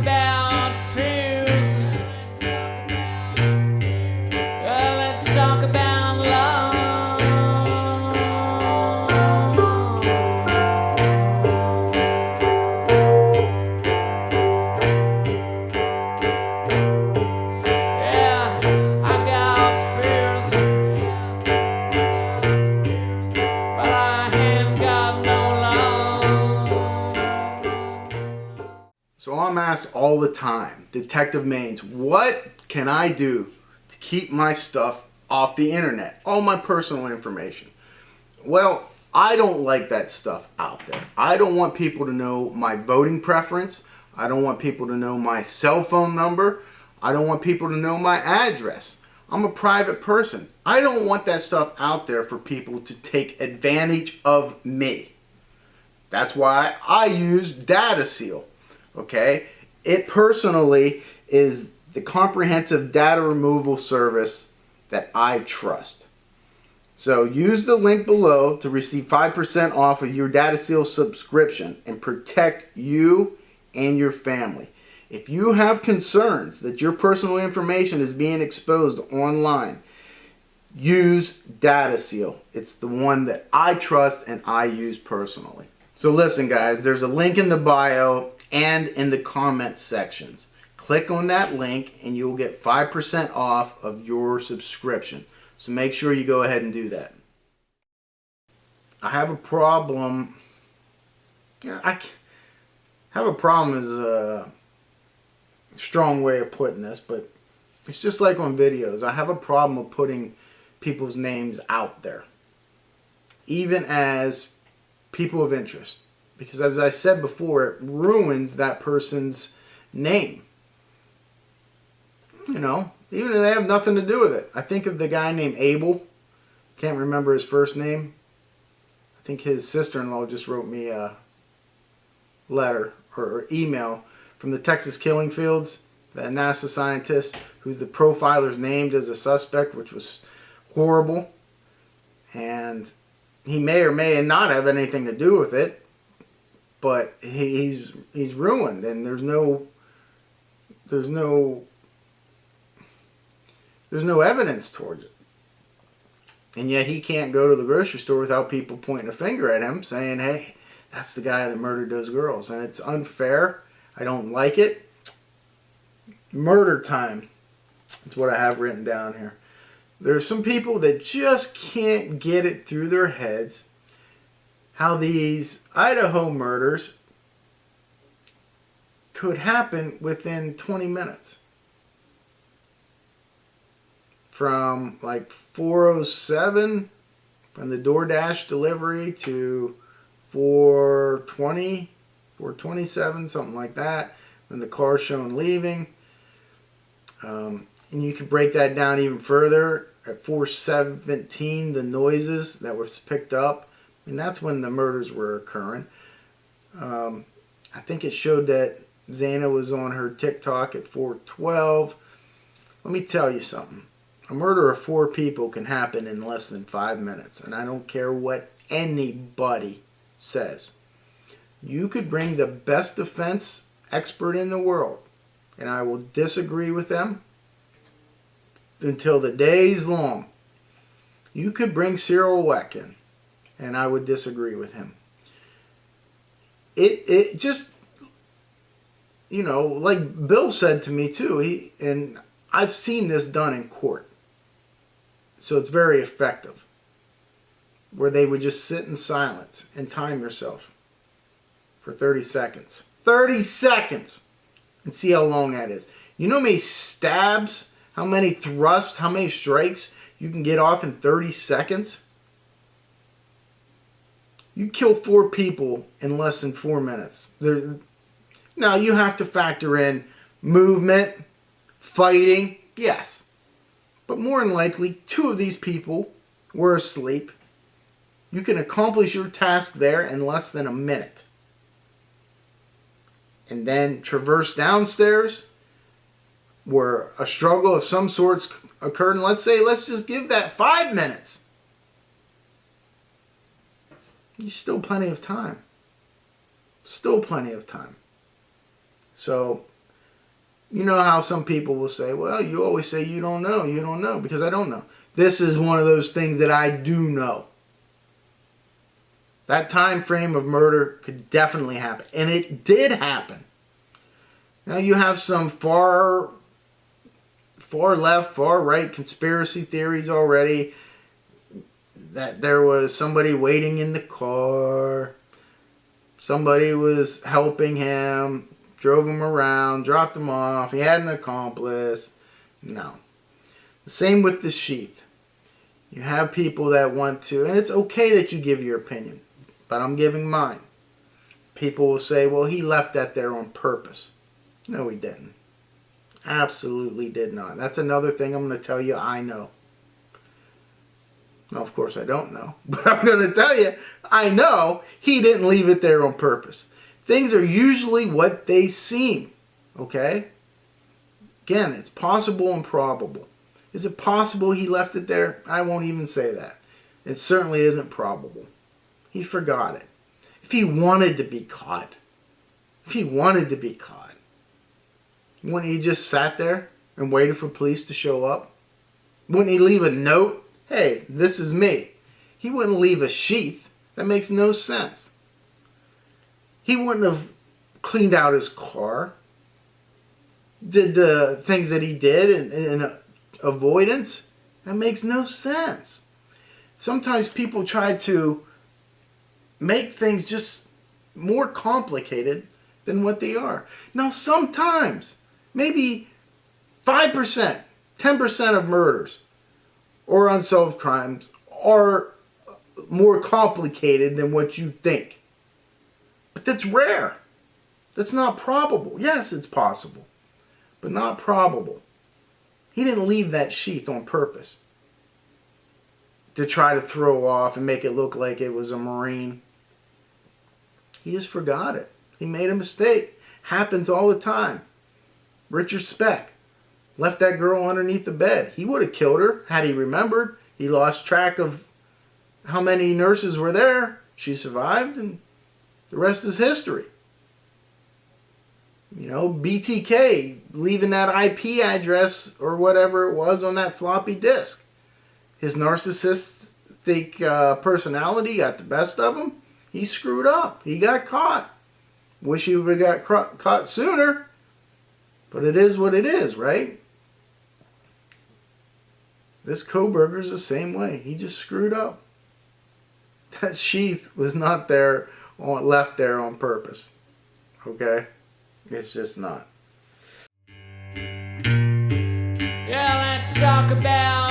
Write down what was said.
about fears. Let's talk about love. Yeah, I got fears, but I ain't got no love. So I'm asked all the time, Detective Mains, what can I do to keep my stuff off the internet? All my personal information. Well, I don't like that stuff out there. I don't want people to know my voting preference. I don't want people to know my cell phone number. I don't want people to know my address. I'm a private person. I don't want that stuff out there for people to take advantage of me. That's why I use Data Seal. Okay? It personally is the comprehensive data removal service that I trust. So use the link below to receive 5% off of your Data Seal subscription and protect you and your family. If you have concerns that your personal information is being exposed online, use Data Seal. It's the one that I trust and I use personally. So listen guys, there's a link in the bio and in the comment sections. Click on that link and you'll get 5% off of your subscription. So make sure you go ahead and do that. I have a problem. I have a problem is a strong way of putting this, but it's just like on videos. I have a problem with putting people's names out there, even as people of interest. Because as I said before, it ruins that person's name. You know, even if they have nothing to do with it. I think of the guy named Abel. Can't remember his first name. I think his sister-in-law just wrote me a letter or email from the Texas killing fields. That NASA scientist who the profilers named as a suspect, which was horrible. And he may or may not have anything to do with it. But he's ruined, and there's no evidence towards it. And yet he can't go to the grocery store without people pointing a finger at him saying, hey, that's the guy that murdered those girls. And it's unfair. I don't like it. Murder time. That's what I have written down here. There's some people that just can't get it through their heads how these Idaho murders could happen within 20 minutes. From like 4:07 from the DoorDash delivery to 4:20, 4:27, something like that, when the car's shown leaving. And you can break that down even further. At 4:17, the noises that were picked up, and that's when the murders were occurring. I think it showed that Xana was on her TikTok at 4:12. Let me tell you something. A murder of 4 people can happen in less than 5 minutes. And I don't care what anybody says. You could bring the best defense expert in the world, and I will disagree with them until the day's long. You could bring Cyril Wecht in, and I would disagree with him. It just, you know, like Bill said to me too, and I've seen this done in court. So it's very effective. Where they would just sit in silence and time yourself for 30 seconds. 30 seconds! And see how long that is. You know how many stabs, how many thrusts, how many strikes you can get off in 30 seconds? You kill 4 people in less than 4 minutes. Now you have to factor in movement, fighting, yes. But more than likely, 2 of these people were asleep. You can accomplish your task there in less than a minute. And then traverse downstairs where a struggle of some sorts occurred. And let's just give that 5 minutes. There's still plenty of time. Still plenty of time. So You know how some people will say, well, you always say you don't know, because I don't know. This is one of those things that I do know. That time frame of murder could definitely happen. And it did happen. Now you have some far left, far right conspiracy theories already. That there was somebody waiting in the car. Somebody was helping him. Drove him around. Dropped him off. He had an accomplice. No. The same with the sheath. You have people that want to, and it's okay that you give your opinion, but I'm giving mine. People will say, well, he left that there on purpose. No, he didn't. Absolutely did not. That's another thing I'm going to tell you I know. Well, of course I don't know, but I'm going to tell you I know he didn't leave it there on purpose. Things are usually what they seem, okay? Again, it's possible and probable. Is it possible he left it there? I won't even say that. It certainly isn't probable. He forgot it. If he wanted to be caught, wouldn't he just sat there and waited for police to show up? Wouldn't he leave a note? Hey, this is me. He wouldn't leave a sheath. That makes no sense. He wouldn't have cleaned out his car. Did the things that he did in avoidance. That makes no sense. Sometimes people try to make things just more complicated than what they are. Now sometimes, maybe 5%, 10% of murders or unsolved crimes are more complicated than what you think. But that's rare. That's not probable. Yes, it's possible, but not probable. He didn't leave that sheath on purpose to try to throw off and make it look like it was a Marine. He just forgot it. He made a mistake. Happens all the time. Richard Speck left that girl underneath the bed. He would have killed her had he remembered. He lost track of how many nurses were there. She survived, and the rest is history. You know, BTK leaving that IP address or whatever it was on that floppy disk. His narcissistic personality got the best of him. He screwed up. He got caught. Wish he would have got caught sooner. But it is what it is, right? This Kohberger's the same way. He just screwed up. That sheath was not there, left there on purpose. Okay? It's just not. Yeah, let's talk about